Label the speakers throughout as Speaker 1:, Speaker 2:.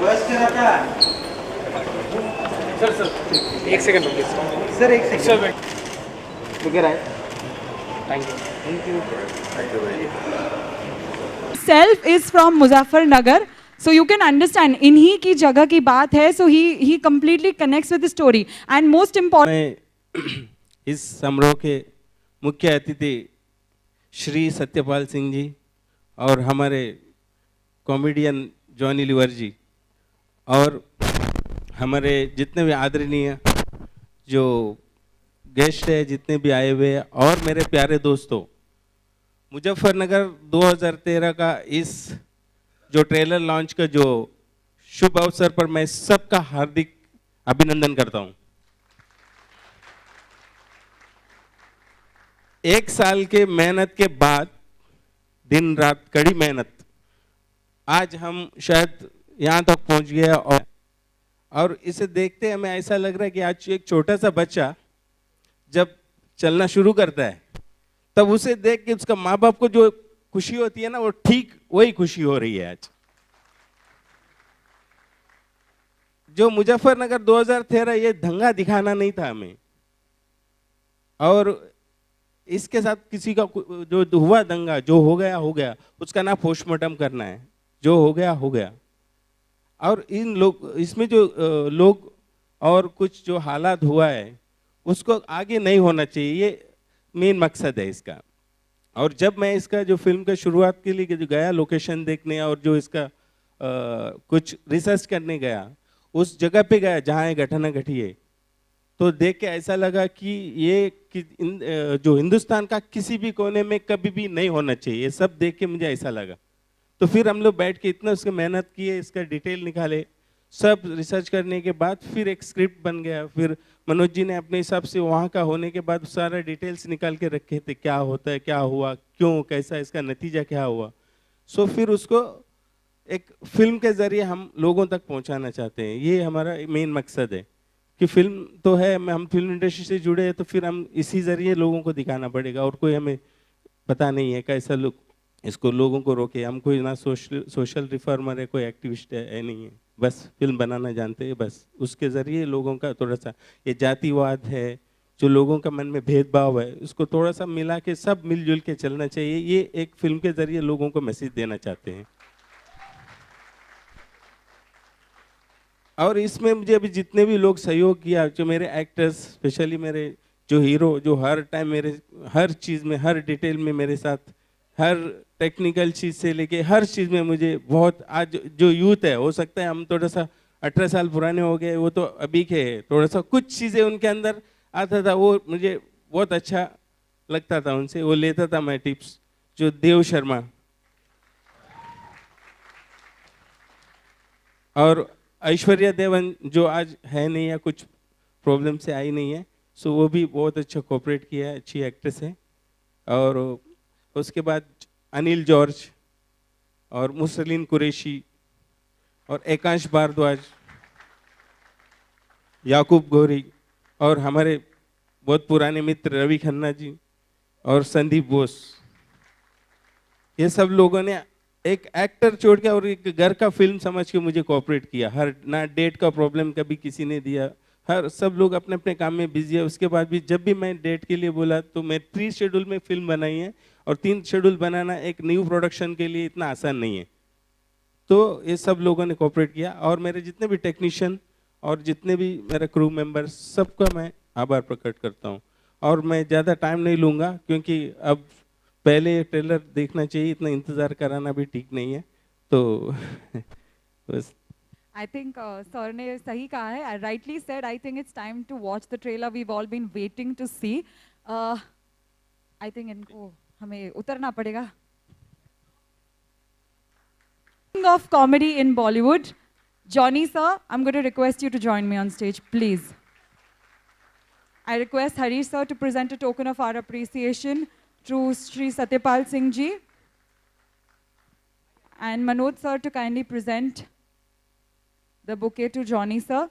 Speaker 1: बस के रखा
Speaker 2: सर एक सेकंड प्लीज
Speaker 1: सर, एक सेकंड
Speaker 2: सर
Speaker 1: वगैरह है।
Speaker 2: थैंक यू
Speaker 1: थैंक यू भाई।
Speaker 3: Self is from Muzaffarnagar, so you can understand इन्हीं की जगह की बात है, so he completely connects with the story and most important.
Speaker 4: मैं इस समारोह के मुख्य अतिथि श्री सत्यपाल सिंह जी और हमारे कॉमेडियन जॉनी लीवर जी और हमारे जितने भी आदरणीय जो गेस्ट है, जितने भी आए हुए हैं, और मेरे प्यारे दोस्तों, मुजफ्फरनगर 2013 का इस जो ट्रेलर लॉन्च का जो शुभ अवसर पर मैं सबका हार्दिक अभिनंदन करता हूं। एक साल के मेहनत के बाद, दिन रात कड़ी मेहनत, आज हम शायद यहां तक पहुंच गए। और इसे देखते हमें ऐसा लग रहा है कि आज एक छोटा सा बच्चा जब चलना शुरू करता है तब उसे देख के उसका माँ बाप को जो खुशी होती है ना, वो ठीक वही खुशी हो रही है आज। जो मुजफ्फरनगर 2013 ये दंगा दिखाना नहीं था हमें, और इसके साथ किसी का जो हुआ दंगा, जो हो गया, उसका ना पोस्टमार्टम करना है, जो हो गया। और इन लोग इसमें जो लोग और कुछ जो हालात हुआ है उसको आगे नहीं होना चाहिए, ये मेन मकसद है इसका। और जब मैं इसका जो फिल्म का शुरुआत के लिए जो गया लोकेशन देखने और जो इसका कुछ रिसर्च करने गया, उस जगह पे गया जहाँ ये घटना घटी है, तो देख के ऐसा लगा कि ये जो हिंदुस्तान का किसी भी कोने में कभी भी नहीं होना चाहिए। ये सब देख के मुझे ऐसा लगा। तो फिर हम लोग बैठ के इतना उसके मेहनत किए, इसका डिटेल निकाले, सब रिसर्च करने के बाद फिर एक स्क्रिप्ट बन गया। फिर मनोज जी ने अपने हिसाब से वहाँ का होने के बाद सारा डिटेल्स निकाल के रखे थे, क्या होता है, क्या हुआ, क्यों, कैसा, इसका नतीजा क्या हुआ। सो फिर उसको एक फिल्म के जरिए हम लोगों तक पहुँचाना चाहते हैं। ये हमारा मेन मकसद है कि फिल्म तो है, हम फिल्म इंडस्ट्री से जुड़े हैं, तो फिर हम इसी जरिए लोगों को दिखाना पड़ेगा। और कोई हमें पता नहीं है कैसा लोग इसको लोगों को रोके। हम कोई ना सोशल रिफॉर्मर है, कोई एक्टिविस्ट है नहीं है, बस फिल्म बनाना जानते हैं। बस उसके ज़रिए लोगों का थोड़ा सा ये जातिवाद है, जो लोगों का मन में भेदभाव है, उसको थोड़ा सा मिला के सब मिलजुल के चलना चाहिए। ये एक फिल्म के ज़रिए लोगों को मैसेज देना चाहते हैं। और इसमें मुझे अभी जितने भी लोग सहयोग किया, जो मेरे एक्टर्स, स्पेशली मेरे जो हीरो, जो हर टाइम मेरे हर चीज़ में, हर डिटेल में मेरे साथ, हर टेक्निकल चीज़ से लेके हर चीज़ में मुझे बहुत, आज जो यूथ है, हो सकता है हम थोड़ा सा 18 साल पुराने हो गए, वो तो अभी के है, थोड़ा सा कुछ चीज़ें उनके अंदर आता था, वो मुझे बहुत अच्छा लगता था उनसे, वो लेता था मैं टिप्स। जो देव शर्मा और ऐश्वर्या देवन जो आज है नहीं, या कुछ प्रॉब्लम से आई नहीं है, सो वो भी बहुत अच्छा कोऑपरेट किया है, अच्छी एक्ट्रेस है। और उसके बाद अनिल जॉर्ज और मुसलिन कुरैशी और एकांश भारद्वाज, याकूब गौरी, और हमारे बहुत पुराने मित्र रवि खन्ना जी और संदीप बोस, ये सब लोगों ने एक एक्टर छोड़ के और एक घर का फिल्म समझ के मुझे कोऑपरेट किया। हर ना डेट का प्रॉब्लम कभी किसी ने दिया, हर सब लोग अपने अपने काम में बिजी है। उसके बाद भी जब भी मैं डेट के लिए बोला तो मैं 3 शेड्यूल में फिल्म बनाई है, और 3 शेड्यूल बनाना एक न्यू प्रोडक्शन के लिए इतना आसान नहीं है। तो ये सब लोगों ने कोऑपरेट किया, और मेरे जितने भी टेक्नीशियन और जितने भी मेरे क्रू मेंबर्स, सबका मैं आभार प्रकट करता हूँ। और मैं ज़्यादा टाइम नहीं लूँगा, क्योंकि अब पहले ट्रेलर देखना चाहिए, इतना इंतज़ार कराना भी ठीक नहीं है। तो बस
Speaker 3: I think sir ने सही कहा है. Rightly said. I think it's time to watch the trailer. We've all been waiting to see. I think इनको हमें उतरना पड़ेगा. King of comedy in Bollywood, Johnny sir, I'm going to request you to join me on stage, please. I request Harish sir to present a token of our appreciation to Sri Satyapal Singh ji, and Manoj sir to kindly present the bouquet to Johnny sir.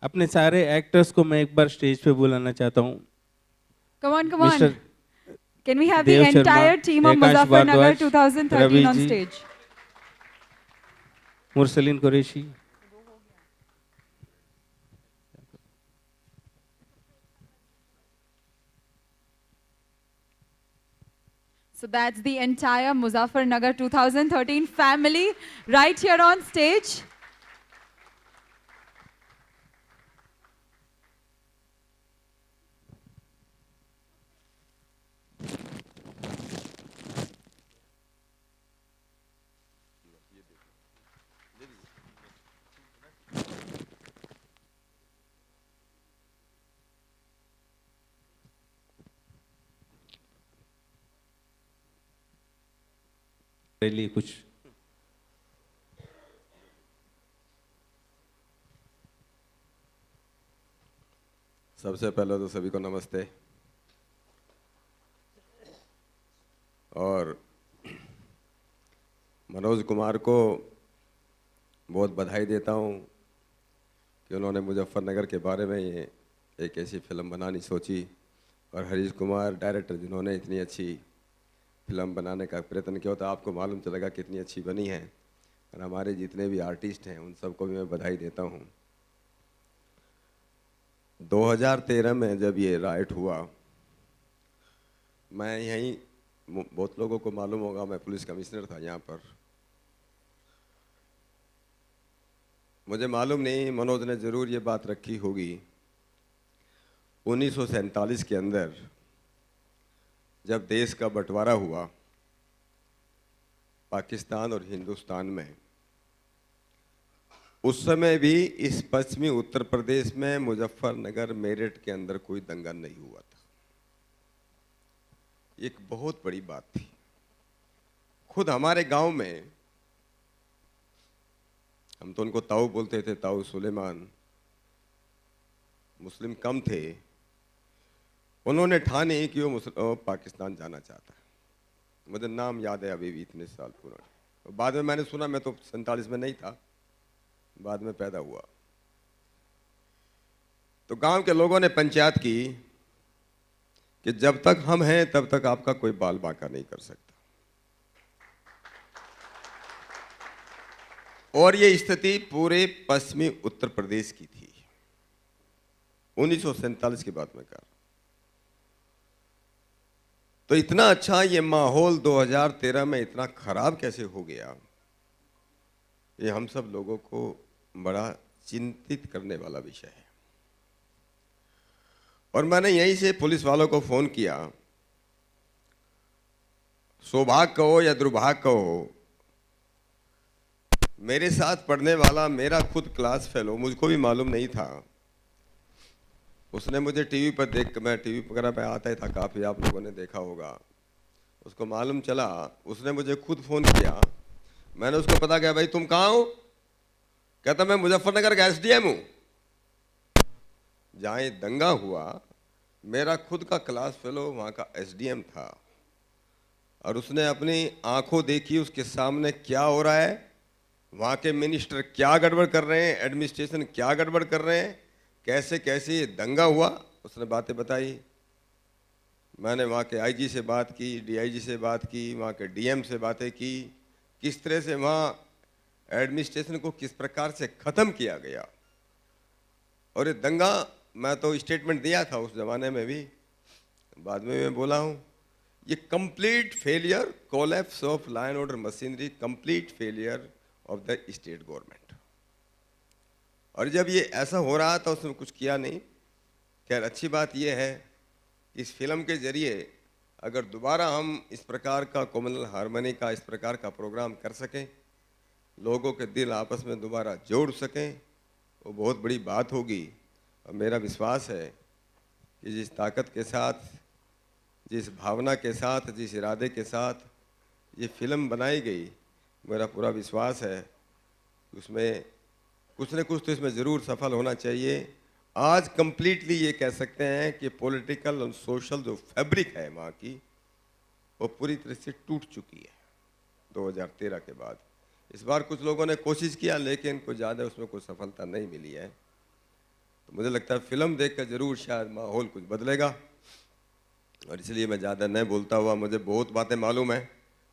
Speaker 4: अपने सारे actors को मैं एक बार stage पे बुलाना चाहता हूँ।
Speaker 3: Come on, come on.
Speaker 4: Mister
Speaker 3: Can we have the
Speaker 4: Dev Sharma,
Speaker 3: entire team of
Speaker 4: Ekansh
Speaker 3: Muzaffarnagar
Speaker 4: Bhardwaj,
Speaker 3: 2013
Speaker 4: Ravi
Speaker 3: on
Speaker 4: ji,
Speaker 3: stage?
Speaker 4: Mursaleen Qureshi.
Speaker 3: So that's the entire Muzaffarnagar 2013 family right here on stage.
Speaker 4: मेरे लिए कुछ
Speaker 5: सबसे पहले तो सभी को नमस्ते और मनोज कुमार को बहुत बधाई देता हूँ कि उन्होंने मुजफ्फरनगर के बारे में ये एक ऐसी फिल्म बनानी सोची और हरीश कुमार डायरेक्टर जिन्होंने इतनी अच्छी फिल्म बनाने का प्रयत्न किया तो आपको मालूम चलेगा कितनी अच्छी बनी है। और हमारे जितने भी आर्टिस्ट हैं उन सबको भी मैं बधाई देता हूँ। 2013 में जब ये राइट हुआ, मैं यहीं, बहुत लोगों को मालूम होगा, मैं पुलिस कमिश्नर था यहाँ पर। मुझे मालूम नहीं, मनोज ने ज़रूर ये बात रखी होगी, 1947 के अंदर जब देश का बंटवारा हुआ पाकिस्तान और हिंदुस्तान में, उस समय भी इस पश्चिमी उत्तर प्रदेश में मुजफ्फरनगर मेरठ के अंदर कोई दंगा नहीं हुआ था। एक बहुत बड़ी बात थी। खुद हमारे गांव में, हम तो उनको ताऊ बोलते थे, ताऊ सुलेमान, मुस्लिम कम थे, उन्होंने ठानी कि वो पाकिस्तान जाना चाहता है। मुझे नाम याद है अभी भी, इतने साल पुराने। बाद में मैंने सुना, मैं तो 47 में नहीं था, बाद में पैदा हुआ। तो गांव के लोगों ने पंचायत की कि जब तक हम हैं तब तक आपका कोई बाल बांका नहीं कर सकता। और ये स्थिति पूरे पश्चिमी उत्तर प्रदेश की थी, 1947 की बात में कर। तो इतना अच्छा ये माहौल 2013 में इतना खराब कैसे हो गया, ये हम सब लोगों को बड़ा चिंतित करने वाला विषय है। और मैंने यहीं से पुलिस वालों को फोन किया, सौभाग्य कहो या दुर्भाग्य कहो, मेरे साथ पढ़ने वाला मेरा खुद क्लास फेलो, मुझको भी मालूम नहीं था, उसने मुझे टीवी पर देख, मैं टीवी वगैरह पे आता ही था काफ़ी, आप लोगों ने देखा होगा, उसको मालूम चला, उसने मुझे खुद फ़ोन किया। मैंने उसको पता किया, भाई तुम कहाँ हो? कहता मैं मुजफ्फरनगर का एसडीएम हूँ। जहाँ ये दंगा हुआ, मेरा खुद का क्लास फेलो वहाँ का एसडीएम था, और उसने अपनी आंखों देखी उसके सामने क्या हो रहा है, वहाँ के मिनिस्टर क्या गड़बड़ कर रहे हैं, एडमिनिस्ट्रेशन क्या गड़बड़ कर रहे हैं, कैसे कैसे ये दंगा हुआ, उसने बातें बताई। मैंने वहाँ के आईजी से बात की, डीआईजी से बात की, वहाँ के डीएम से बातें की, किस तरह से वहाँ एडमिनिस्ट्रेशन को किस प्रकार से ख़त्म किया गया। और ये दंगा, मैं तो स्टेटमेंट दिया था उस ज़माने में भी, बाद में मैं बोला हूँ, ये complete failure, collapse of law and order machinery, complete failure of the state government. और जब ये ऐसा हो रहा था उसने कुछ किया नहीं। खैर अच्छी बात यह है कि इस फिल्म के जरिए अगर दोबारा हम इस प्रकार का कम्युनल हार्मनी का, इस प्रकार का प्रोग्राम कर सकें, लोगों के दिल आपस में दोबारा जोड़ सकें, वो बहुत बड़ी बात होगी। और मेरा विश्वास है कि जिस ताकत के साथ, जिस भावना के साथ, जिस इरादे के साथ ये फिल्म बनाई गई, मेरा पूरा विश्वास है उसमें कुछ न कुछ तो इसमें ज़रूर सफल होना चाहिए। आज कंप्लीटली ये कह सकते हैं कि पॉलिटिकल और सोशल जो फैब्रिक है वहाँ की, वो पूरी तरह से टूट चुकी है 2013 के बाद। इस बार कुछ लोगों ने कोशिश किया लेकिन कुछ ज़्यादा उसमें कोई सफलता नहीं मिली है। तो मुझे लगता है फिल्म देखकर जरूर शायद माहौल कुछ बदलेगा, और इसलिए मैं ज़्यादा नहीं बोलता हुआ, मुझे बहुत बातें मालूम है।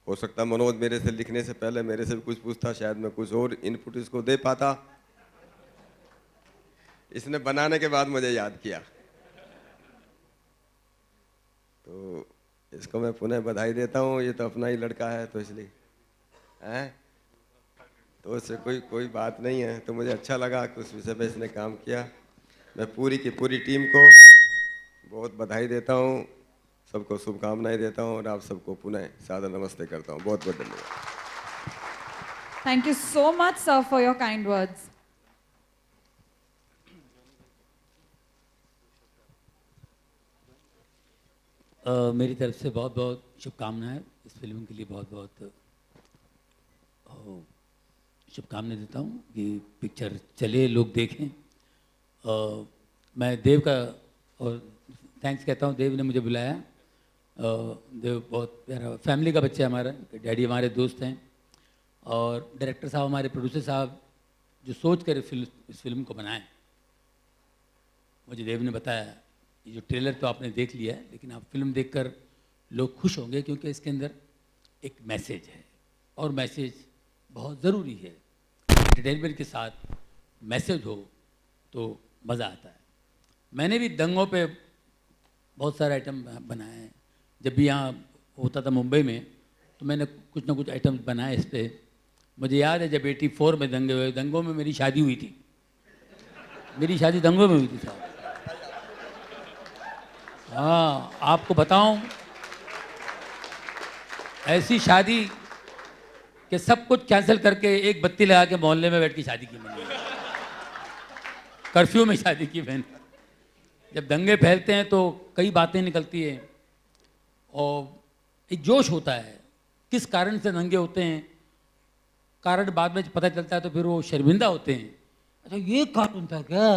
Speaker 5: हो सकता है मनोज मेरे से लिखने से पहले मेरे से भी कुछ पूछता, शायद मैं कुछ और इनपुट इसको दे पाता। इसने बनाने के बाद मुझे याद किया, तो इसको मैं पुनः बधाई देता हूँ। ये तो अपना ही लड़का है, तो इसलिए हैं, तो उससे कोई बात नहीं है। तो मुझे अच्छा लगा कि उस विषय पे इसने काम किया। मैं पूरी की पूरी टीम को बहुत बधाई देता हूँ, सबको शुभकामनाएं देता हूँ, और आप सबको पुनः सादर नमस्ते करता हूँ। बहुत बहुत धन्यवाद।
Speaker 3: Thank you so much, sir, for your kind words.
Speaker 6: मेरी तरफ से बहुत बहुत शुभकामनाएं। इस फिल्म के लिए बहुत बहुत शुभकामनाएं देता हूँ कि पिक्चर चले, लोग देखें। मैं देव का और थैंक्स कहता हूँ, देव ने मुझे बुलाया। देव बहुत प्यारा फैमिली का बच्चा है हमारा, डैडी हमारे दोस्त हैं, और डायरेक्टर साहब हमारे, प्रोड्यूसर साहब जो सोच कर इस फिल्म को बनाए। मुझे देव ने बताया, ये जो ट्रेलर तो आपने देख लिया है, लेकिन आप फिल्म देखकर लोग खुश होंगे, क्योंकि इसके अंदर एक मैसेज है, और मैसेज बहुत ज़रूरी है। एंटरटेनमेंट के साथ मैसेज हो तो मज़ा आता है। मैंने भी दंगों पे बहुत सारे आइटम बनाए हैं। जब भी यहाँ होता था मुंबई में, तो मैंने कुछ ना कुछ आइटम्स बनाए इस पर। मुझे याद है जब 84 में दंगे हुए, दंगों में मेरी शादी हुई थी। मेरी शादी दंगों में हुई थी साहब। हाँ, आपको बताऊं, ऐसी शादी कि सब कुछ कैंसिल करके एक बत्ती लगा के मोहल्ले में बैठ के शादी की मैंने। कर्फ्यू में शादी की मैंने। जब दंगे फैलते हैं तो कई बातें निकलती हैं, और एक जोश होता है। किस कारण से दंगे होते हैं, कारण बाद में पता चलता है, तो फिर वो शर्मिंदा होते हैं। अच्छा, ये कारण था क्या?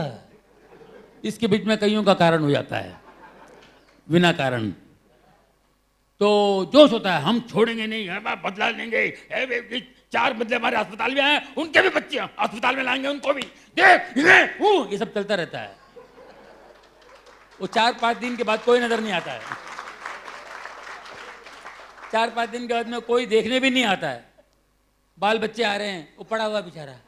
Speaker 6: इसके बीच में कईयों का कारण हो जाता है बिना कारण। तो जोश होता है, हम छोड़ेंगे नहीं, हम बदला लेंगे। 4 बदले हमारे अस्पताल में आए, उनके भी बच्चे अस्पताल में लाएंगे, उनको भी देख, ये सब चलता रहता है। वो 4-5 दिन के बाद कोई नजर नहीं आता है। 4-5 दिन के बाद में कोई देखने भी नहीं आता है। बाल बच्चे आ रहे हैं, वो पड़ा हुआ बेचारा,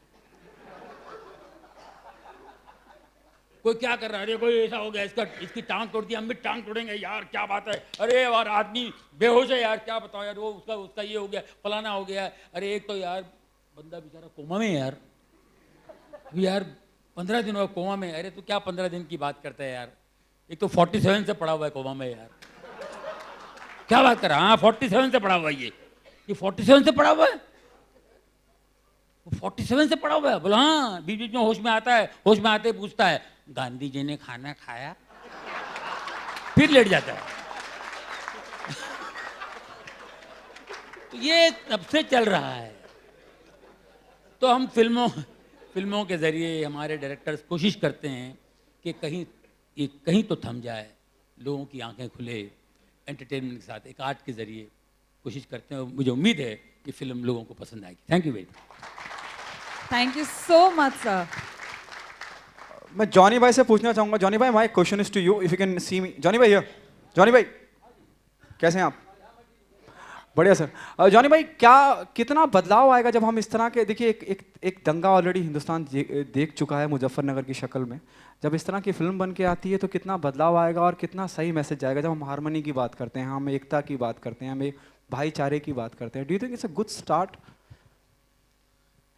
Speaker 6: कोई क्या कर रहा है, अरे कोई ऐसा हो गया, इसकी टांग तोड़ दी, हम भी टांग तोड़ेंगे यार, क्या बात है, अरे यार आदमी बेहोश है यार, क्या बताओ यार, वो उसका ये हो गया, फलाना हो गया। अरे एक तो यार बंदा बेचारा कोमा में है यार, यार 15 दिन हुआ कोमा में। अरे तो क्या 15 दिन की बात करता है यार, एक तो 47 से पड़ा हुआ है कोमा में यार, क्या बात कर रहा है। हाँ 47 से पड़ा हुआ है, ये 47 से पड़ा हुआ है, 47 से पड़ा हुआ है। बोला हाँ, बीच बीच में होश में आता है, होश में आते ही पूछता है, गांधी जी ने खाना खाया? फिर लेट जाता है। तो ये तब से चल रहा है। तो हम फिल्मों के जरिए हमारे डायरेक्टर्स कोशिश करते हैं कि कहीं तो थम जाए, लोगों की आंखें खुले, एंटरटेनमेंट के साथ एक आर्ट के जरिए कोशिश करते हैं। मुझे उम्मीद है कि फिल्म लोगों को पसंद आएगी। Thank you very much.
Speaker 3: Thank you so much, sir.
Speaker 1: मैं जॉनी भाई से पूछना चाहूंगा। जॉनी भाई, my question is to you, if you can see me. Johnny भाई हियर। जॉनी भाई कैसे हैं आप? बढ़िया सर। जॉनी भाई, कितना बदलाव आएगा जब हम इस तरह के, देखिए एक दंगा ऑलरेडी हिंदुस्तान देख चुका है मुजफ्फरनगर की शक्ल में, जब इस तरह की फिल्म बन के आती है तो कितना बदलाव आएगा और कितना सही मैसेज जाएगा। जब हम हारमोनी की बात करते हैं, हम एकता की बात करते हैं, हम एक भाईचारे की बात करते हैं, do you think it's a good start?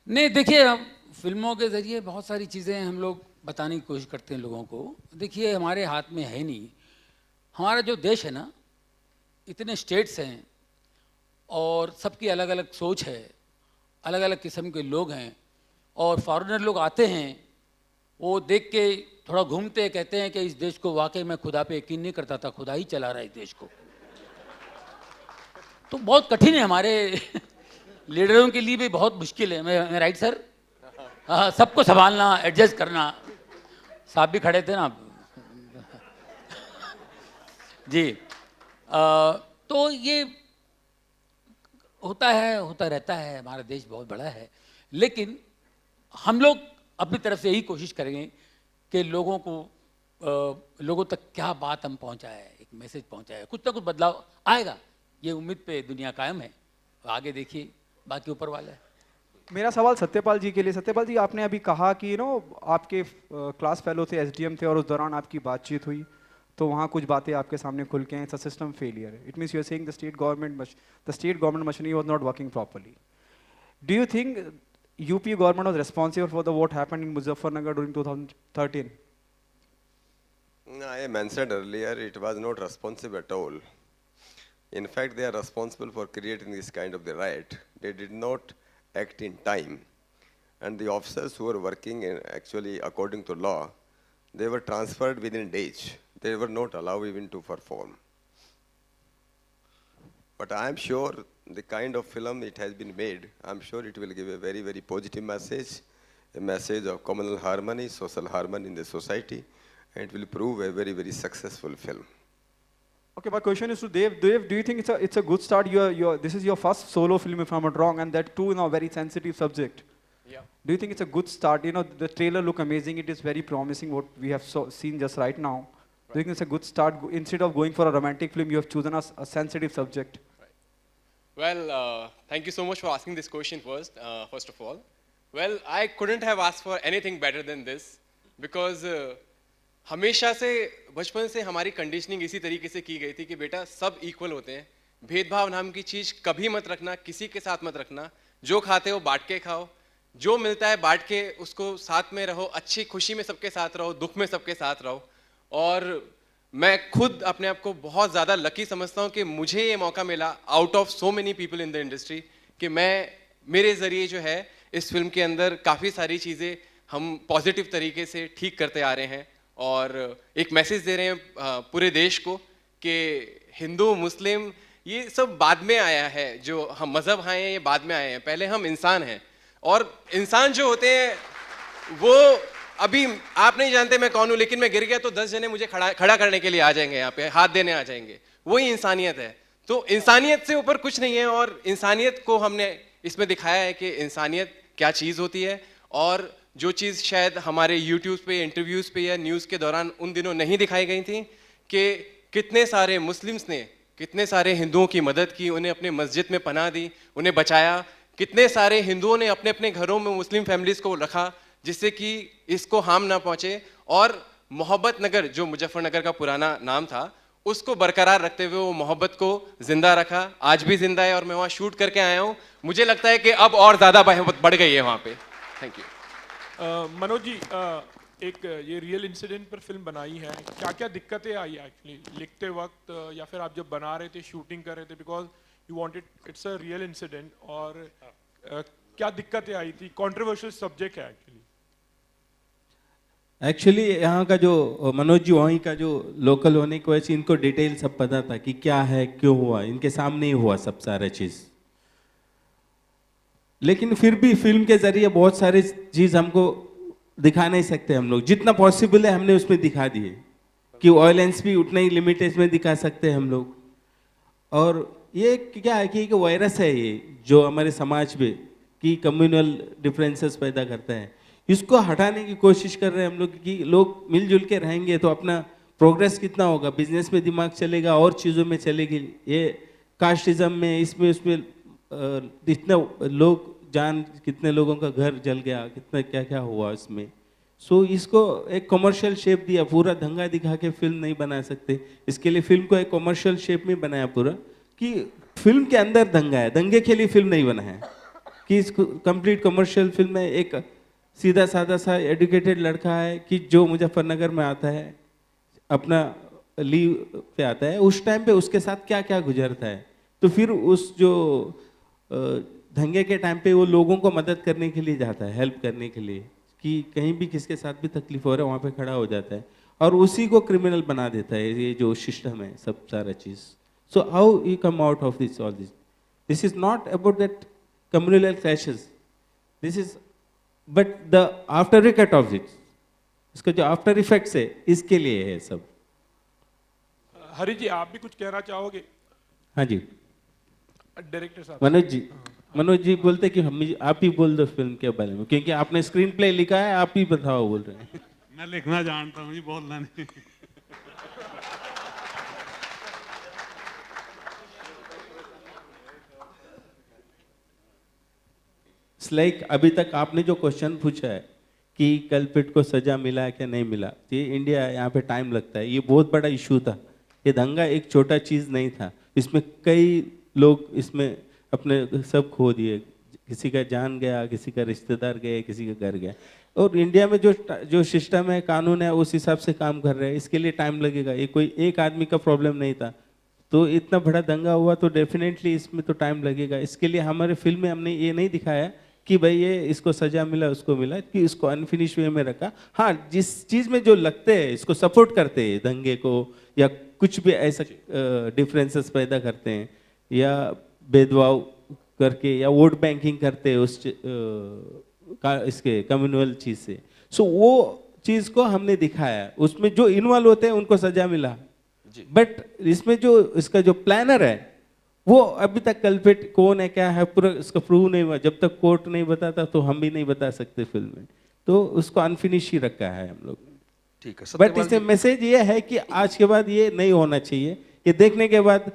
Speaker 6: नहीं, देखिए फिल्मों के ज़रिए बहुत सारी चीज़ें हम लोग बताने की कोशिश करते हैं लोगों को। देखिए हमारे हाथ में है नहीं, हमारा जो देश है ना, इतने स्टेट्स हैं और सबकी अलग अलग सोच है, अलग अलग किस्म के लोग हैं, और फॉरेनर लोग आते हैं, वो देख के थोड़ा घूमते कहते हैं कि इस देश को वाकई में खुदा पे यकीन नहीं करता था, खुदा ही चला रहा है इस देश को। तो बहुत कठिन है, हमारे लीडरों के लिए भी बहुत मुश्किल है। मैं राइट सर? हाँ, सबको संभालना, एडजस्ट करना। साहब भी खड़े थे ना जी। तो ये होता है, होता रहता है। हमारा देश बहुत बड़ा है, लेकिन हम लोग अपनी तरफ से यही कोशिश करेंगे कि लोगों को लोगों तक क्या बात हम पहुंचाए, एक मैसेज पहुंचाए, कुछ ना कुछ बदलाव आएगा, ये उम्मीद पे दुनिया कायम है। आगे देखिए, बाकी ऊपर वाला है।
Speaker 1: मेरा सवाल सत्यपाल जी के लिए। सत्यपाल जी, आपने अभी कहा कि आपके क्लास फेलो थे, एसडीएम थे, और उस दौरान आपकी बातचीत हुई तो वहाँ कुछ बातें आपके सामने खुल के हैं। It's a system failure. It means you are saying the state government machinery was not working properly. Do you think UP government was responsible for the what happened in Muzaffarnagar during 2013?
Speaker 5: I mentioned earlier, it was not responsible at all. In fact, they are responsible for creating this kind of the riot. They did not act in time. And the officers who were working actually according to law, they were transferred within days. They were not allowed even to perform. But I am sure the kind of film it has been made, I am sure it will give a very, very positive message, a message of communal harmony, social harmony in the society, and it will prove a very, very successful film.
Speaker 1: Okay, my question is to Dev. Dev, do you think it's a good start? This is your first solo film, if I'm not wrong, and that too in a very sensitive subject.
Speaker 2: Yeah.
Speaker 1: Do you think it's a good start? The trailer look amazing. It is very promising what we have seen just right now. Do you think it's a good start? Instead of going for a romantic film, you have chosen a sensitive subject.
Speaker 7: Well, thank you so much for asking this question first of all. Well, I couldn't have asked for anything better than this because हमेशा से बचपन से हमारी conditioning इसी तरीके से की गई थी कि बेटा सब इक्वल होते हैं, भेदभाव नाम की चीज़ कभी मत रखना, किसी के साथ मत रखना, जो खाते हो बांट के खाओ, जो मिलता है बांट के उसको साथ में रहो, अच्छी खुशी में सबके साथ रहो, दुख में सबके साथ रहो। और मैं खुद अपने आप को बहुत ज़्यादा लकी समझता हूँ कि मुझे ये मौका मिला out of so many people in the industry कि मेरे ज़रिए जो है इस फिल्म के अंदर काफ़ी सारी चीज़ें हम पॉजिटिव तरीके से ठीक करते आ रहे हैं और एक मैसेज दे रहे हैं पूरे देश को कि हिंदू मुस्लिम ये सब बाद में आया है, जो हम मज़हब आए हैं ये बाद में आए हैं, पहले हम इंसान हैं। और इंसान जो होते हैं वो अभी आप नहीं जानते मैं कौन हूँ, लेकिन मैं गिर गया तो 10 जने मुझे खड़ा करने के लिए आ जाएंगे, यहाँ पे हाथ देने आ जाएंगे। वही इंसानियत है। तो इंसानियत से ऊपर कुछ नहीं है और इंसानियत को हमने इसमें दिखाया है कि इंसानियत क्या चीज़ होती है। और जो चीज़ शायद हमारे यूट्यूब पे, इंटरव्यूज़ पे या न्यूज़ के दौरान उन दिनों नहीं दिखाई गई थी कि कितने सारे मुस्लिम्स ने कितने सारे हिंदुओं की मदद की, उन्हें अपने मस्जिद में पनाह दी, उन्हें बचाया। कितने सारे हिंदुओं ने अपने अपने घरों में मुस्लिम फैमिलीज़ को रखा जिससे कि इसको हार्म ना पहुँचे। और मोहब्बत नगर जो मुजफ्फरनगर का पुराना नाम था उसको बरकरार रखते हुए वो मोहब्बत को ज़िंदा रखा, आज भी ज़िंदा है। और मैं वहाँ शूट करके आया हूँ, मुझे लगता है कि अब और ज़्यादा मोहब्बत बढ़ गई है वहाँ पे। Thank you.
Speaker 8: मनोज जी, एक ये रियल इंसिडेंट पर फिल्म बनाई है, क्या क्या दिक्कतें आई एक्चुअली लिखते वक्त या फिर आप जब बना रहे थे, शूटिंग कर रहे थे, because you wanted it's a real incident, और क्या दिक्कतें आई थी? कंट्रोवर्शियल सब्जेक्ट है
Speaker 4: एक्चुअली यहाँ का जो मनोज जी वहीं का जो लोकल होने की वजह से इनको डिटेल सब पता था कि क्या है, क्यों हुआ, इनके सामने ही हुआ सब सारा चीज़। लेकिन फिर भी फिल्म के जरिए बहुत सारे चीज़ हमको दिखा नहीं सकते हम लोग, जितना पॉसिबल है हमने उसमें दिखा दिए कि वायलेंस भी उतना ही लिमिटेड में दिखा सकते हैं हम लोग। और ये क्या है कि एक वायरस है ये जो हमारे समाज में कि कम्युनल डिफरेंसेस पैदा करता है, इसको हटाने की कोशिश कर रहे हैं हम लोग कि लोग मिलजुल के रहेंगे तो अपना प्रोग्रेस कितना होगा, बिजनेस में दिमाग चलेगा और चीज़ों में चलेगी। ये कास्टिज्म में इसमें उसमें इतने लोग जान, कितने लोगों का घर जल गया, कितना क्या क्या हुआ इसमें। सो इसको एक कमर्शियल शेप दिया, पूरा दंगा दिखा के फिल्म नहीं बना सकते, इसके लिए फिल्म को एक कमर्शियल शेप में बनाया पूरा कि फिल्म के अंदर दंगा है, दंगे के लिए फिल्म नहीं बना है कि इसको कंप्लीट कमर्शियल फिल्म में एक सीधा साधा सा एजुकेटेड लड़का है कि जो मुजफ्फरनगर में आता है, अपना लीव पे आता है, उस टाइम पे उसके साथ क्या क्या गुजरता है। तो फिर उस जो दंगे के टाइम पे वो लोगों को मदद करने के लिए जाता है, हेल्प करने के लिए कि कहीं भी किसके साथ भी तकलीफ हो रहा है वहाँ पे खड़ा हो जाता है और उसी को क्रिमिनल बना देता है ये जो सिस्टम है सब सारा चीज़। So how you come out of this all this is not about that communal clashes, this is but the after effect of it, इसका जो आफ्टर इफेक्ट्स है इसके लिए है सब।
Speaker 8: हरी जी, आप भी कुछ कहना चाहोगे?
Speaker 4: हाँ जी
Speaker 8: डायरेक्टर साहब।
Speaker 4: मनोज जी बोलते कि हम आप ही बोल दो फिल्म के बारे में, क्योंकि आपने स्क्रीन प्ले लिखा है, आप ही बताओ बोल रहे हैं।
Speaker 9: मैं लिखना जानता हूँ जी, बोलना नहीं।
Speaker 4: लाइक अभी तक आपने जो क्वेश्चन पूछा है कि कल्प्रिट को सजा मिला है क्या नहीं मिला, तो ये इंडिया है, यहाँ पे टाइम लगता है। ये बहुत बड़ा इशू था। ये दंगा एक छोटा चीज़ नहीं था, इसमें कई लोग इसमें अपने सब खो दिए। किसी का जान गया, किसी का रिश्तेदार गए, किसी का घर गया। और इंडिया में जो सिस्टम है, कानून है, उस हिसाब से काम कर रहे हैं। इसके लिए टाइम लगेगा। ये कोई एक आदमी का प्रॉब्लम नहीं था, तो इतना बड़ा दंगा हुआ तो डेफिनेटली इसमें तो टाइम लगेगा। इसके लिए हमारे फिल्म में हमने ये नहीं दिखाया कि भाई ये इसको सजा मिला, उसको मिला, कि इसको अनफिनिश वे में रखा। हाँ, जिस चीज़ में जो लगते हैं, इसको सपोर्ट करते हैं दंगे को, या कुछ भी ऐसा डिफरेंसेस पैदा करते हैं, या भेदभाव करके, या वोट बैंकिंग करते हैं उस इसके कम्युनल चीज़ से। सो वो चीज़ को हमने दिखाया। उसमें जो इन्वॉल्व होते हैं उनको सजा मिला, बट इसमें जो इसका जो प्लानर है, वो अभी तक कल्प्रिट कौन है, क्या है, पूरा इसका प्रूव नहीं हुआ। जब तक कोर्ट नहीं बताता तो हम भी नहीं बता सकते फिल्म में, तो उसको अनफिनिश ही रखा है हम लोग।
Speaker 10: ठीक है,
Speaker 4: बट इससे मैसेज ये है कि आज के बाद ये नहीं होना चाहिए। ये देखने के बाद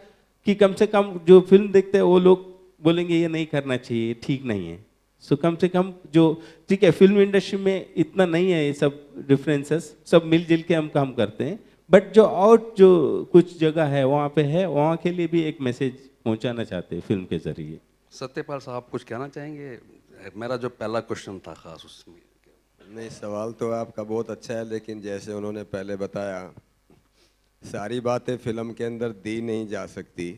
Speaker 4: कि कम से कम जो फिल्म देखते हैं वो लोग बोलेंगे ये नहीं करना चाहिए, ठीक नहीं है। सो कम से कम जो, ठीक है, फिल्म इंडस्ट्री में इतना नहीं है ये सब डिफरेंसेस, सब मिलजुल के हम काम करते हैं, बट जो आउट जो कुछ जगह है वहाँ पे है, वहाँ के लिए भी एक मैसेज पहुँचाना चाहते हैं फिल्म के जरिए।
Speaker 10: सत्यपाल साहब कुछ कहना चाहेंगे? मेरा जो पहला क्वेश्चन था खास उसमें।
Speaker 5: नहीं, सवाल तो आपका बहुत अच्छा है, लेकिन जैसे उन्होंने पहले बताया, सारी बातें फिल्म के अंदर दी नहीं जा सकती।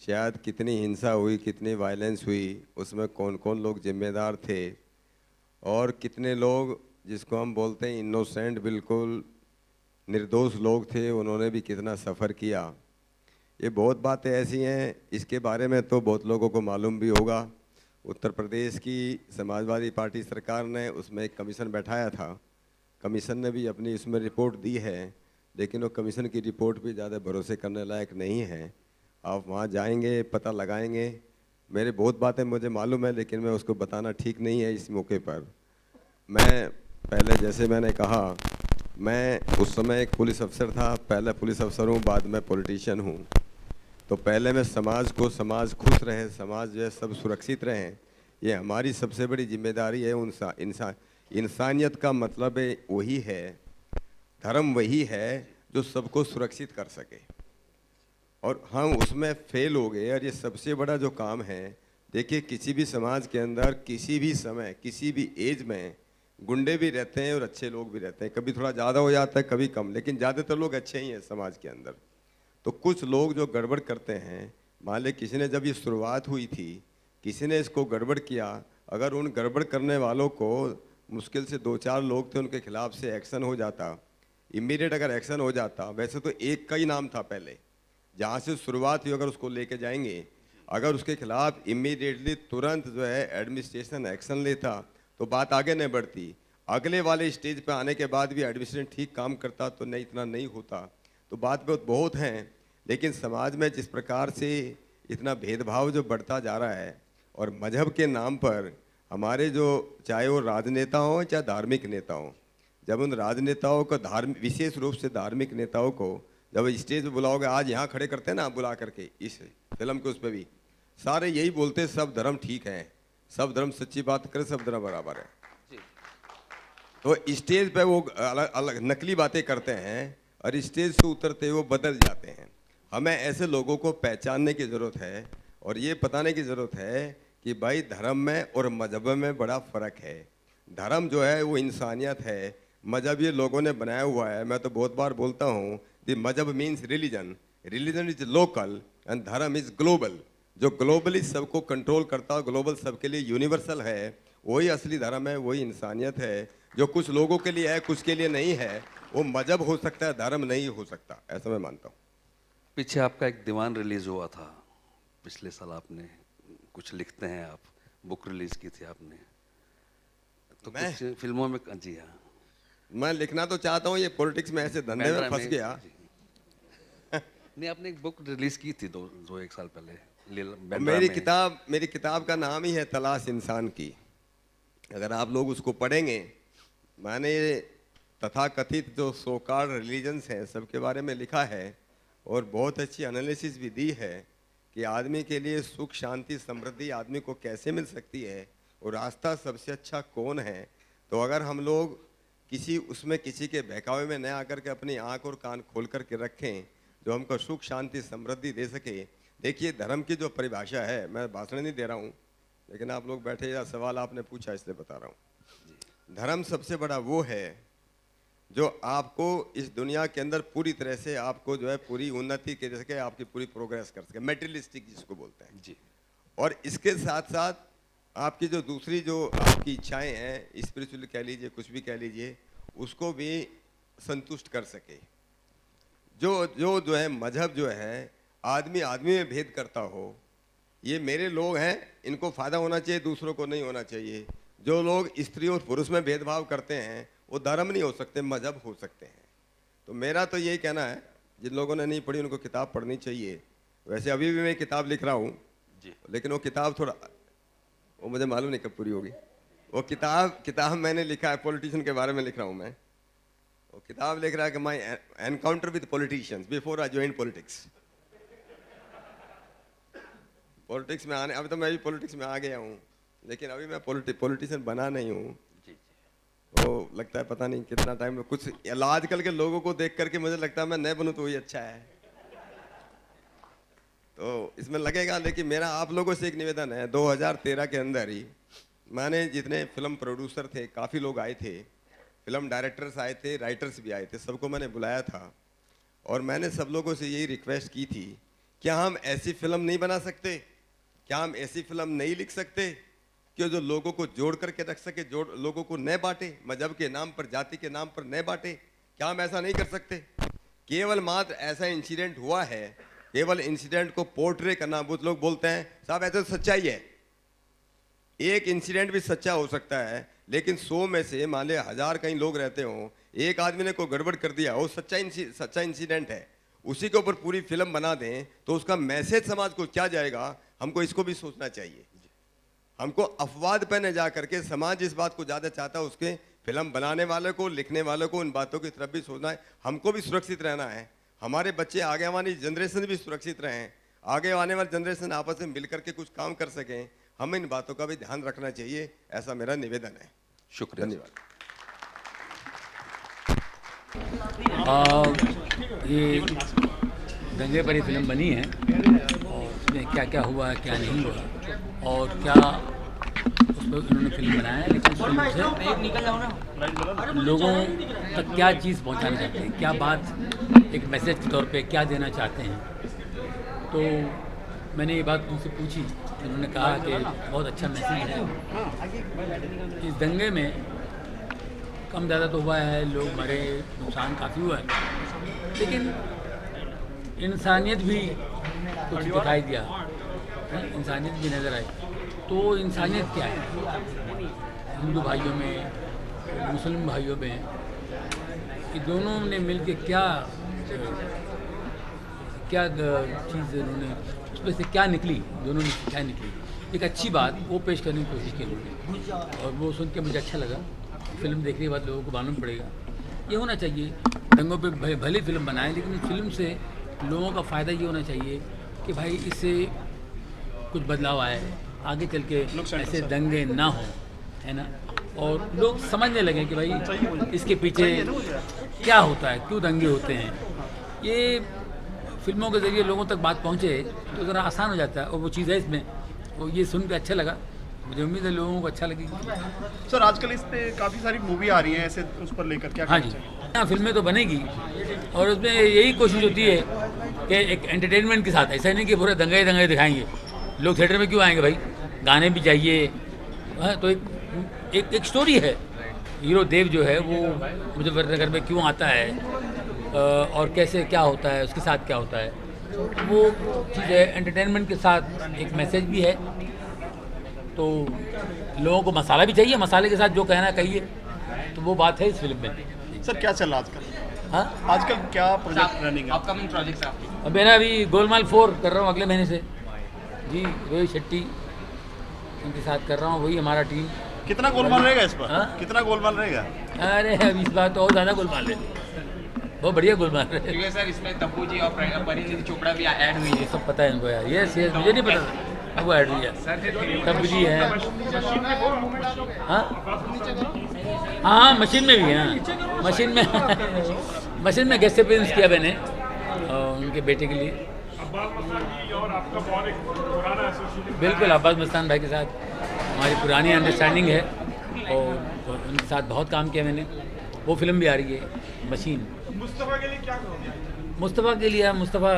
Speaker 5: शायद कितनी हिंसा हुई, कितनी वायलेंस हुई, उसमें कौन कौन लोग जिम्मेदार थे, और कितने लोग जिसको हम बोलते हैं इनोसेंट, बिल्कुल निर्दोष लोग थे, उन्होंने भी कितना सफ़र किया। ये बहुत बातें ऐसी हैं, इसके बारे में तो बहुत लोगों को मालूम भी होगा। उत्तर प्रदेश की समाजवादी पार्टी सरकार ने उसमें एक कमीशन बैठाया था। कमीशन ने भी अपनी इसमें रिपोर्ट दी है, लेकिन वो कमीशन की रिपोर्ट भी ज़्यादा भरोसे करने लायक नहीं है। आप वहाँ जाएंगे, पता लगाएंगे। मेरे बहुत बातें मुझे मालूम है, लेकिन मैं उसको बताना ठीक नहीं है इस मौके पर। मैं पहले, जैसे मैंने कहा, मैं उस समय एक पुलिस अफसर था, पहले पुलिस अफसर हूँ, बाद में पॉलिटिशियन हूँ। तो पहले मैं समाज खुश रहे, समाज जो है सब सुरक्षित रहें, ये हमारी सबसे बड़ी जिम्मेदारी है। इंसानियत का मतलब वही है, धर्म वही है जो सबको सुरक्षित कर सके, और हम उसमें फेल हो गए। और ये सबसे बड़ा जो काम है, देखिए, किसी भी समाज के अंदर किसी भी समय, किसी भी एज में गुंडे भी रहते हैं और अच्छे लोग भी रहते हैं। कभी थोड़ा ज़्यादा हो जाता है, कभी कम, लेकिन ज़्यादातर लोग अच्छे ही हैं समाज के अंदर। तो कुछ लोग जो गड़बड़ करते हैं, मान ले किसी ने, जब ये शुरुआत हुई थी, किसी ने इसको गड़बड़ किया, अगर उन गड़बड़ करने वालों को, मुश्किल से 2-4 लोग थे, उनके खिलाफ से एक्शन हो जाता, इमीडिएट अगर एक्शन हो जाता। वैसे तो एक का ही नाम था पहले, जहाँ से शुरुआत हुई, अगर उसको लेके जाएंगे, अगर उसके खिलाफ इमीडिएटली तुरंत जो है एडमिनिस्ट्रेशन एक्शन लेता, तो बात आगे नहीं बढ़ती। अगले वाले स्टेज पे आने के बाद भी एडमिनिस्ट्रेशन ठीक काम करता तो नहीं, इतना नहीं होता। तो बात बहुत हैं, लेकिन समाज में जिस प्रकार से इतना भेदभाव जो बढ़ता जा रहा है, और मजहब के नाम पर हमारे जो, चाहे वो राजनेता हों चाहे धार्मिक नेता हों, जब उन राजनेताओं को, विशेष रूप से धार्मिक नेताओं को जब स्टेज पे बुलाओगे, आज यहाँ खड़े करते हैं ना बुला करके, इस फिल्म के उस पर भी सारे यही बोलते हैं, सब धर्म ठीक है, सब धर्म सच्ची बात करें, सब धर्म बराबर है। तो स्टेज पे वो अलग अलग नकली बातें करते हैं, और स्टेज से उतरते वो बदल जाते हैं। हमें ऐसे लोगों को पहचानने की ज़रूरत है, और ये बताने की ज़रूरत है कि भाई धर्म में और मजहब में बड़ा फ़र्क है। धर्म जो है वो इंसानियत है, मजहब ये लोगों ने बनाया हुआ है। मैं तो बहुत बार बोलता हूँ, दी मजहब means religion, religion is local and धर्म इज ग्लोबल। जो ग्लोबली सबको कंट्रोल करता है, ग्लोबल सबके लिए यूनिवर्सल है, वही असली धर्म है, वही इंसानियत है। जो कुछ लोगों के लिए है, कुछ के लिए नहीं है, वो मजहब हो सकता है, धर्म नहीं हो सकता, ऐसा मैं मानता हूँ।
Speaker 10: पीछे आपका एक दीवान रिलीज हुआ था पिछले साल, आपने कुछ लिखते हैं, आप बुक रिलीज की थी आपने, तो कुछ फिल्मों में, जी हाँ,
Speaker 5: मैं लिखना तो चाहता हूँ, ये पॉलिटिक्स में ऐसे धंधे में फंस गया।
Speaker 10: नहीं, आपने एक बुक रिलीज की थी दो एक साल पहले,
Speaker 5: मेरी किताब का नाम ही है तलाश इंसान की। अगर आप लोग उसको पढ़ेंगे, मैंने तथाकथित जो सोकार्ड रिलीजन्स हैं सबके बारे में लिखा है और बहुत अच्छी एनालिसिस भी दी है कि आदमी के लिए सुख शांति समृद्धि आदमी को कैसे मिल सकती है और रास्ता सबसे अच्छा कौन है। तो अगर हम लोग उसमें किसी के बहकावे में न आकर के अपनी आँख और कान खोल करके रखें जो हमको सुख शांति समृद्धि दे सके। देखिए धर्म की जो परिभाषा है, मैं भाषण नहीं दे रहा हूँ लेकिन आप लोग बैठे या सवाल आपने पूछा इसलिए बता रहा हूँ। धर्म सबसे बड़ा वो है जो आपको इस दुनिया के अंदर पूरी तरह से आपको जो है पूरी उन्नति के सके, आपकी पूरी प्रोग्रेस कर सके, मेटेरियलिस्टिक जिसको बोलते हैं जी। और इसके साथ साथ आपकी जो दूसरी जो आपकी इच्छाएं हैं, स्पिरिचुअल कह लीजिए, कुछ भी कह लीजिए, उसको भी संतुष्ट कर सके। जो है मजहब जो है आदमी में भेद करता हो, ये मेरे लोग हैं, इनको फ़ायदा होना चाहिए, दूसरों को नहीं होना चाहिए। जो लोग स्त्री और पुरुष में भेदभाव करते हैं वो धर्म नहीं हो सकते, मजहब हो सकते हैं। तो मेरा तो यही कहना है, जिन लोगों ने नहीं पढ़ी उनको किताब पढ़नी चाहिए। वैसे अभी भी मैं किताब लिख रहा हूँ लेकिन वो किताब थोड़ा, वो मुझे मालूम नहीं कब पूरी होगी। वो किताब मैंने लिखा है, पॉलिटिशियन के बारे में लिख रहा हूँ मैं। वो किताब लिख रहा है कि my encounter with politicians before I join politics. Politics में आने, अभी तो मैं भी पॉलिटिक्स में आ गया हूँ लेकिन अभी मैं पॉलिटिशियन बना नहीं हूँ। वो लगता है पता नहीं कितना टाइम, कुछ आजकल के लोगों को देख करके मुझे लगता है मैं नहीं बनूँ तो वही अच्छा है, तो इसमें लगेगा। लेकिन मेरा आप लोगों से एक निवेदन है, 2013 के अंदर ही मैंने जितने फिल्म प्रोड्यूसर थे, काफ़ी लोग आए थे, फिल्म डायरेक्टर्स आए थे, राइटर्स भी आए थे, सबको मैंने बुलाया था और मैंने सब लोगों से यही रिक्वेस्ट की थी, क्या हम ऐसी फिल्म नहीं बना सकते, क्या हम ऐसी फिल्म नहीं लिख सकते कि जो लोगों को जोड़ करके रख सके, लोगों को न बांटे, मजहब के नाम पर, जाति के नाम पर न बांटे। क्या हम ऐसा नहीं कर सकते? केवल मात्र ऐसा इंसिडेंट हुआ है, केवल इंसिडेंट को पोर्ट्रे करना। बहुत लोग बोलते हैं साहब ऐसा सच्चाई है, एक इंसिडेंट भी सच्चा हो सकता है लेकिन 100 में से मान लिया 1000 कहीं लोग रहते हो, एक आदमी ने कोई गड़बड़ कर दिया, वो सच्चा इंसिडेंट है, उसी के ऊपर पूरी फिल्म बना दें तो उसका मैसेज समाज को क्या जाएगा, हमको इसको भी सोचना चाहिए। हमको अफवाद पे न जा करके समाज जिस बात को ज़्यादा चाहता है उसके फिल्म बनाने वाले को, लिखने वाले को उन बातों की तरफ भी सोचना है। हमको भी सुरक्षित रहना है, हमारे बच्चे आगे वाली जनरेशन भी सुरक्षित रहें, आगे आने वाली जनरेशन आपस में मिल करके कुछ काम कर सकें, हमें इन बातों का भी ध्यान रखना चाहिए, ऐसा मेरा निवेदन है।
Speaker 10: शुक्रिया,
Speaker 5: धन्यवाद।
Speaker 6: ये दंगे पर फिल्म बनी है और उसमें क्या क्या हुआ, क्या नहीं हुआ और क्या उसमें उन्होंने फिल्म बनाया है, लेकिन फिल्म से लोगों तक क्या चीज़ पहुंचाना चाहते हैं, क्या बात एक मैसेज के तौर पे क्या देना चाहते हैं। तो मैंने ये बात उनसे पूछी, उन्होंने कहा कि बहुत अच्छा मैसेज है। इस दंगे में कम ज़्यादा तो हुआ है, लोग मरे, नुकसान काफ़ी हुआ है, लेकिन इंसानियत भी कुछ दिखाई दिया, इंसानियत भी नज़र आई। तो इंसानियत क्या है हिंदू भाइयों में, मुस्लिम भाइयों में, ये दोनों ने मिलके क्या चीज़ उन्होंने उसमें से क्या निकली, दोनों में क्या निकली, एक अच्छी बात वो पेश करने की कोशिश की उन्होंने और वो सुन के मुझे अच्छा लगा। फिल्म देखने के बाद लोगों को मालूम पड़ेगा, ये होना चाहिए दंगों पे भले फिल्म बनाएं लेकिन फिल्म से लोगों का फ़ायदा ये होना चाहिए कि भाई इससे कुछ बदलाव आए, आगे चल के ऐसे दंगे ना हो, है ना, और लोग समझने लगे कि भाई इसके पीछे क्या होता है, क्यों दंगे होते हैं। ये फिल्मों के ज़रिए लोगों तक बात पहुँचे तो ज़रा आसान हो जाता है और वो चीज़ है इसमें, वो ये सुन के अच्छा लगा, मुझे उम्मीद है लोगों को अच्छा लगेगी।
Speaker 11: सर आजकल इस पे काफ़ी सारी मूवी आ रही हैं ऐसे, उस पर लेकर क्या?
Speaker 6: हाँ जी, हाँ फिल्में तो बनेगी और उसमें यही कोशिश होती है कि एक एंटरटेनमेंट के साथ, ऐसा नहीं कि पूरे दंगे दिखाएंगे। लोग थिएटर में क्यों आएंगे भाई, गाने भी चाहिए। हाँ, तो एक स्टोरी है, हीरो देव जो है वो मुजफ्फरनगर में क्यों आता है और कैसे क्या होता है, उसके साथ क्या होता है, वो चीज़ है। एंटरटेनमेंट के साथ एक मैसेज भी है, तो लोगों को मसाला भी चाहिए, मसाले के साथ जो कहना कहिए, तो वो बात है इस फिल्म में।
Speaker 11: सर क्या चल रहा है आजकल?
Speaker 6: हाँ,
Speaker 11: आजकल क्या प्रोजेक्ट रनिंग है?
Speaker 2: अपकमिंग प्रोजेक्ट्स आपके?
Speaker 6: अब मेरा अभी गोलमाल 4 कर रहा हूँ अगले महीने से जी, रोहित शेट्टी उनके साथ कर रहा हूँ, वही हमारा टीम
Speaker 11: कितना गोलमाल रहेगा इस पर?
Speaker 6: हाँ?
Speaker 11: कितना गोलमाल रहेगा?
Speaker 6: अरे अब इस बार तो और ज़्यादा गोलमाल है, बहुत बढ़िया गोलमाल है।
Speaker 2: क्योंकि सर इसमें तब्बू जी और परिणीति चोपड़ा भी ऐड हुई
Speaker 6: ये
Speaker 2: है।
Speaker 6: सब पता है इनको यार, ये मुझे नहीं पता था, अब वो ऐड हुई है। तब जी है, हाँ हाँ मशीन में भी है, हाँ मशीन में गेस्ट अपीयरेंस किया मैंने उनके बेटे के लिए।
Speaker 8: और आपका बहुत एक पुराना एसोसिएशन
Speaker 6: बिल्कुल, अब्बास मस्तान भाई के साथ हमारी पुरानी अंडरस्टैंडिंग है और उनके साथ बहुत काम किया मैंने। वो फिल्म भी आ रही है मशीन।
Speaker 8: मुस्तफा के लिए क्या कहोगे?
Speaker 6: मुस्तफ़ा के लिए, मुस्तफ़ा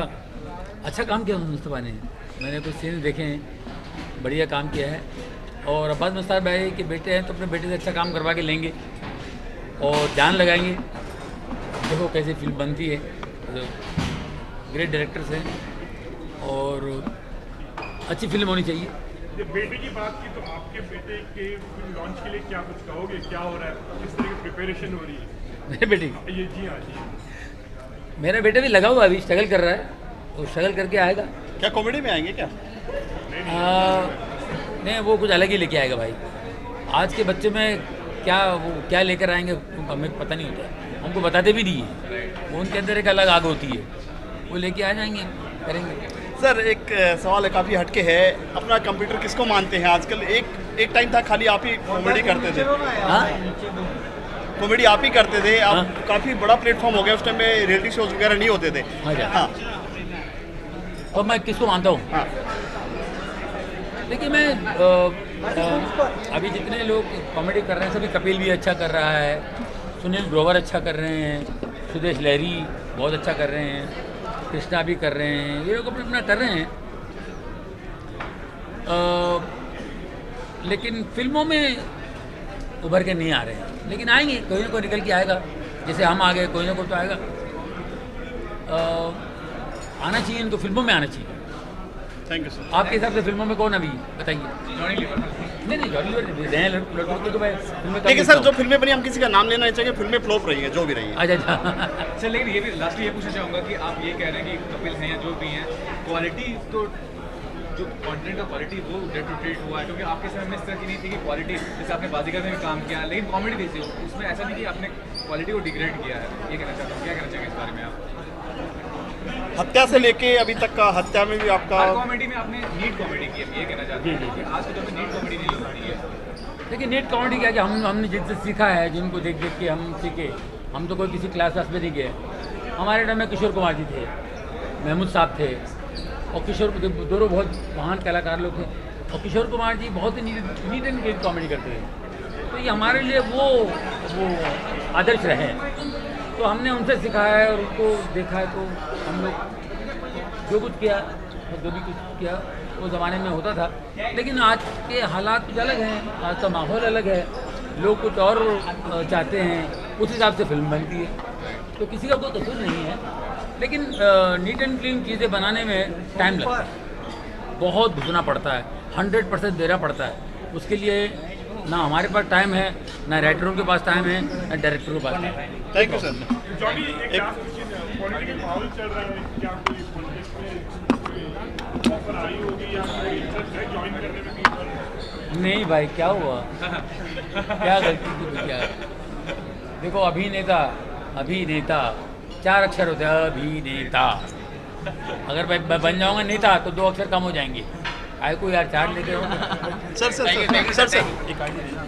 Speaker 6: अच्छा काम किया मुस्तफ़ा ने, मैंने कुछ सीन देखे हैं, बढ़िया काम किया है। और अब्बास मस्तान भाई के बेटे हैं तो अपने बेटे से अच्छा काम करवा के लेंगे और जान लगाएंगे। देखो कैसे फिल्म बनती है, तो ग्रेट डायरेक्टर्स हैं और अच्छी फिल्म होनी चाहिए।
Speaker 8: जब बेटे की बात की तो आपके बेटे के फिल्म लॉन्च के लिए क्या कुछ कहोगे? क्या हो रहा है, किस तरह की प्रिपरेशन हो रही है?
Speaker 6: मेरे बेटे
Speaker 8: ये जी हाँ जी।
Speaker 6: मेरा बेटा भी लगा हुआ, अभी स्ट्रगल कर रहा है, वो स्ट्रगल करके आएगा।
Speaker 11: क्या कॉमेडी में आएंगे क्या?
Speaker 6: नहीं, वो कुछ अलग ही लेके आएगा भाई। आज के बच्चे में वो क्या लेकर आएंगे हमें पता नहीं होता, हमको बताते भी नहीं है। वो उनके अंदर एक अलग आग होती है, वो लेके आ जाएंगे, करेंगे।
Speaker 11: सर एक सवाल है, काफ़ी हटके है, अपना कंप्यूटर किसको मानते हैं आजकल? एक टाइम था खाली आप ही कॉमेडी करते थे,
Speaker 6: हाँ
Speaker 11: कॉमेडी आप ही करते थे, अब
Speaker 6: हाँ?
Speaker 11: काफ़ी बड़ा प्लेटफॉर्म हो गया, उस टाइम में रियलिटी शोज वगैरह नहीं होते थे। हाँ
Speaker 6: और मैं किसको मानता हूँ?
Speaker 11: हाँ
Speaker 6: देखिए मैं अभी जितने लोग कॉमेडी कर रहे हैं सभी, कपिल भी अच्छा कर रहा है, सुनील ग्रोवर अच्छा कर रहे हैं, सुदेश लहरी बहुत अच्छा कर रहे हैं, कृष्णा भी कर रहे हैं, ये लोग अपना कर रहे हैं। लेकिन फिल्मों में उभर के नहीं आ रहे हैं, लेकिन आएंगे, कोई ना कोई निकल के आएगा। जैसे हम आ गए, कोई ना कोई तो आएगा। आना चाहिए इनको, फिल्मों में आना चाहिए।
Speaker 11: Thank you sir.
Speaker 6: आपके हिसाब से फिल्मों में कौन अभी बताइए? Johnny Lever. नहीं जॉनी लीवर नए लड़कों तो मैं फिल्में
Speaker 11: लेकिन सर जो फिल्में बनी, हम किसी का नाम लेना नहीं चाहिए, फिल्में फ्लॉप रही हैं जो भी रही हैं।
Speaker 6: अच्छा
Speaker 12: सर लेकिन ये भी लास्टली ये पूछना चाहूँगा कि आप ये कह रहे हैं कि कपिल हैं या जो भी हैं, क्वालिटी तो जो कंटेंट का क्वालिटी वो डेटोरेट हुआ है, क्योंकि आपके समय में इस तरह की नहीं थी कि क्वालिटी, जैसे आपने बाजीगर में भी काम किया, लेकिन कॉमेडी देखी हो उसमें ऐसा नहीं कि आपने क्वालिटी को डिग्रेड किया है। ये कहना चाहता हूँ, क्या कहना चाहेंगे इस बारे में आप?
Speaker 11: हत्या से लेके अभी तक का, हत्या में भी आपका
Speaker 12: कॉमेडी में आपने नीट कॉमेडी की है, ये कहना चाहते हैं कि आज के दौर में नीट कॉमेडी नहीं होती है।
Speaker 6: देखिए नीट कॉमेडी क्या कि हमने जिनसे सीखा है, जिनको देख देख के हम सीखे, हम तो कोई किसी क्लास में नहीं गए। हमारे टाइम में किशोर कुमार जी थे, महमूद साहब थे, और किशोर दोनों बहुत महान कलाकार लोग थे, और किशोर कुमार जी बहुत ही नीट एंड क्लीन कॉमेडी करते थे। तो ये हमारे लिए वो आदर्श रहे, तो हमने उनसे सीखा है और उनको देखा है। तो हम लोग जो कुछ किया और जो भी कुछ किया वो ज़माने में होता था, लेकिन आज के हालात कुछ अलग हैं, आज का माहौल अलग है, लोग कुछ और चाहते हैं, उस हिसाब से फिल्म बनती है। तो किसी का कोई कसूर नहीं है, लेकिन नीट एंड क्लीन चीज़ें बनाने में टाइम लगता है, बहुत घुसना पड़ता है, 100% देना पड़ता है। उसके लिए ना हमारे पास टाइम है, ना राइटरों के पास टाइम है, ना डायरेक्टरों के पास टाइम है।
Speaker 11: Thank you sir.
Speaker 8: जॉनी एक लास्ट क्वेश्चन, पॉलिटिकल माहौल चल रहा है, क्या कोई पॉलिटिक्स में कोई ऑफर आई होगी या कोई इंटरेस्ट है ज्वाइन करने में?
Speaker 6: नहीं भाई, क्या हुआ? क्या गलती की? क्या देखो, अभिनेता 4 अक्षर होते हैं, अभिनेता। अगर मैं बन जाऊंगा नेता तो 2 अक्षर कम हो जाएंगे। आए को यार 4 लेते हो।
Speaker 11: सर